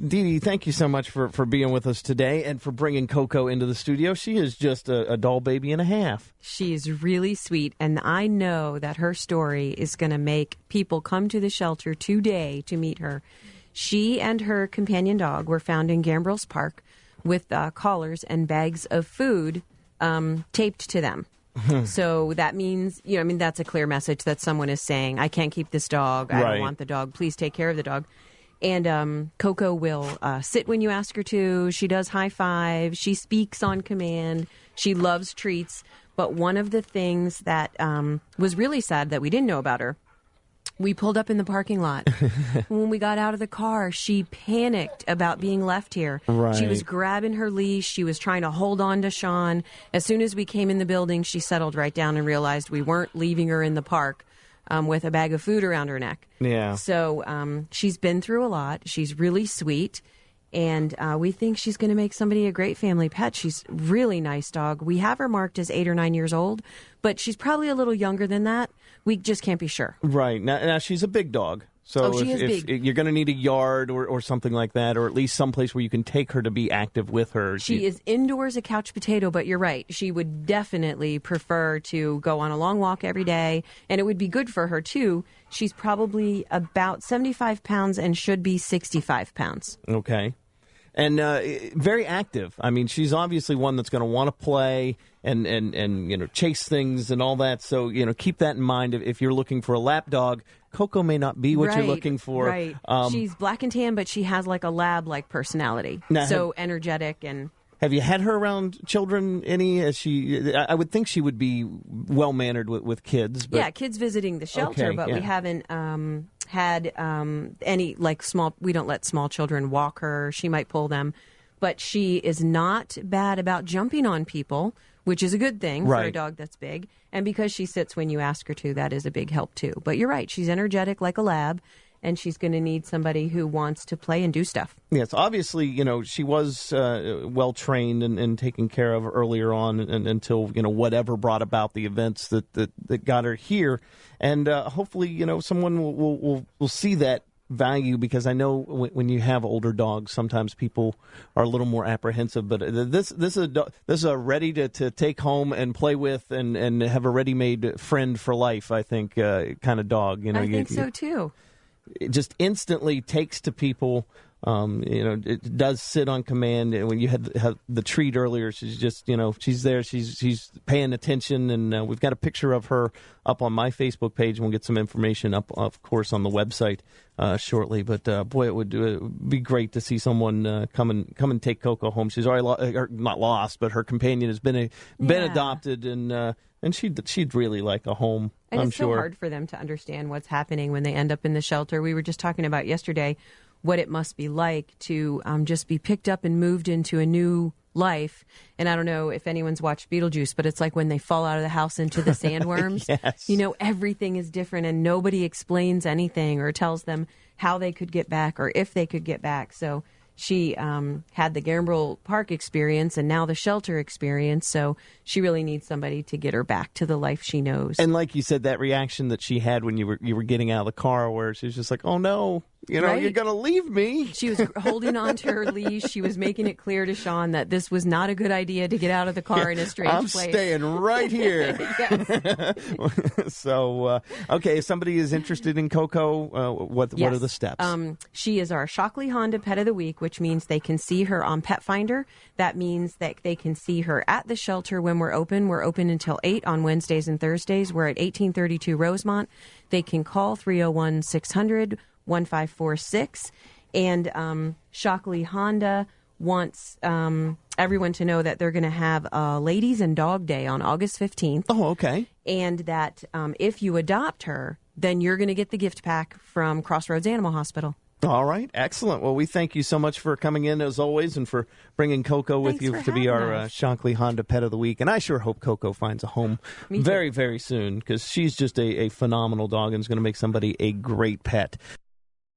Dee Dee, thank you so much for being with us today and for bringing Coco into the studio. She is just a doll baby and a half. She's really sweet, and I know that her story is going to make people come to the shelter today to meet her. She and her companion dog were found in Gambrills Park with collars and bags of food taped to them. So that means, that's a clear message that someone is saying, I can't keep this dog. I don't want the dog. Please take care of the dog. And Coco will sit when you ask her to. She does high five. She speaks on command. She loves treats. But one of the things that was really sad that we didn't know about her, we pulled up in the parking lot. When we got out of the car, she panicked about being left here. Right. She was grabbing her leash. She was trying to hold on to Sean. As soon as we came in the building, she settled right down and realized we weren't leaving her in the park with a bag of food around her neck. Yeah. So she's been through a lot. She's really sweet. And we think she's going to make somebody a great family pet. She's a really nice dog. We have her marked as 8 or 9 years old, but she's probably a little younger than that. We just can't be sure. Right. Now she's a big dog. So she is if big. You're going to need a yard or something like that, or at least someplace where you can take her to be active with her. She is indoors a couch potato, but you're right. She would definitely prefer to go on a long walk every day, and it would be good for her, too. She's probably about 75 pounds and should be 65 pounds. Okay. And very active. I mean, she's obviously one that's going to want to play and chase things and all that. So, keep that in mind. If you're looking for a lap dog, Coco may not be what you're looking for. Right. She's black and tan, but she has like a lab-like personality. So energetic and... Have you had her around children any? I would think she would be well-mannered with kids. But... Yeah, kids visiting the shelter, but we haven't had any, small... We don't let small children walk her. She might pull them. But she is not bad about jumping on people, which is a good thing for a dog that's big. And because she sits when you ask her to, that is a big help, too. But you're right. She's energetic like a lab. And she's going to need somebody who wants to play and do stuff. Yes, obviously, she was well-trained and taken care of earlier on until, whatever brought about the events that got her here. And hopefully, someone will see that value, because I know when you have older dogs, sometimes people are a little more apprehensive. But this is a ready to take home and play with and have a ready-made friend for life, I think, kind of dog. I think so, too. It just instantly takes to people. It does sit on command. And when you had the treat earlier, she's just, she's there. She's paying attention. And we've got a picture of her up on my Facebook page. And we'll get some information up, of course, on the website shortly. But boy, it would be great to see someone come and take Coco home. She's already not lost, but her companion has been adopted, and she'd really like a home. And I'm it's sure. so hard for them to understand what's happening when they end up in the shelter. We were just talking about yesterday what it must be like to just be picked up and moved into a new life. And I don't know if anyone's watched Beetlejuice, but it's like when they fall out of the house into the sandworms. Yes. Everything is different and nobody explains anything or tells them how they could get back or if they could get back. So she had the Gambrill Park experience and now the shelter experience, so she really needs somebody to get her back to the life she knows. And like you said, that reaction that she had when you were getting out of the car, where she was just like, "Oh no, you're going to leave me." She was holding on to her leash. She was making it clear to Sean that this was not a good idea to get out of the car in a strange place. I'm staying right here. So, okay, if somebody is interested in Coco, what are the steps? She is our Shockley Honda Pet of the Week, which means they can see her on Pet Finder. That means that they can see her at the shelter when we're open. We're open until 8 on Wednesdays and Thursdays. We're at 1832 Rosemont. They can call 301-600-1546. And Shockley Honda wants everyone to know that they're going to have a Ladies and Dog Day on August 15th. Oh, okay. And that if you adopt her, then you're going to get the gift pack from Crossroads Animal Hospital. All right. Excellent. Well, we thank you so much for coming in, as always, and for bringing Coco with you to be our Shockley Honda Pet of the Week. And I sure hope Coco finds a home very, very soon, because she's just a phenomenal dog and is going to make somebody a great pet.